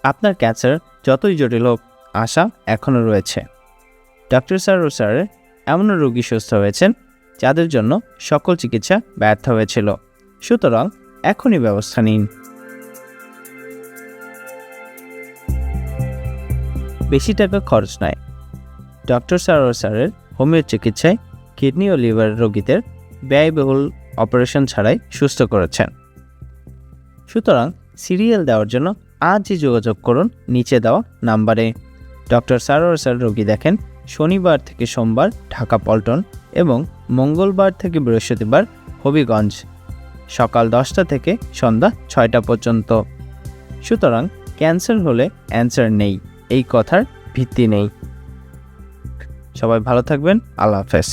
আপনার ক্যান্সার যতই জটিল হোক, আশা এখনও রয়েছে। ডক্টর সারোয়ার স্যারের এমন রোগী সুস্থ হয়েছেন যাদের জন্য সকল চিকিৎসা ব্যর্থ হয়েছিল। সুতরাং এখনই ব্যবস্থা নিন। বেশি টাকা খরচ নয়। ডক্টর সারোয়ার স্যারের হোমিও চিকিৎসায় কিডনি ও লিভার রোগীদের ব্যয়বহুল অপারেশন ছাড়াই সুস্থ করেছেন। সুতরাং সিরিয়াল দেওয়ার জন্য আজই যোগাযোগ করুন নিচে দেওয়া নাম্বারে। ডক্টর সারোয়ার স্যার রোগী দেখেন শনিবার থেকে সোমবার ঢাকা পল্টন এবং মঙ্গলবার থেকে বৃহস্পতিবার হবিগঞ্জ, সকাল 10টা থেকে সন্ধ্যা 6টা পর্যন্ত। সুতরাং ক্যান্সার হলে অ্যান্সার নেই, এই কথার ভিত্তি নেই। সবাই ভালো থাকবেন। আল্লাহ হাফেজ।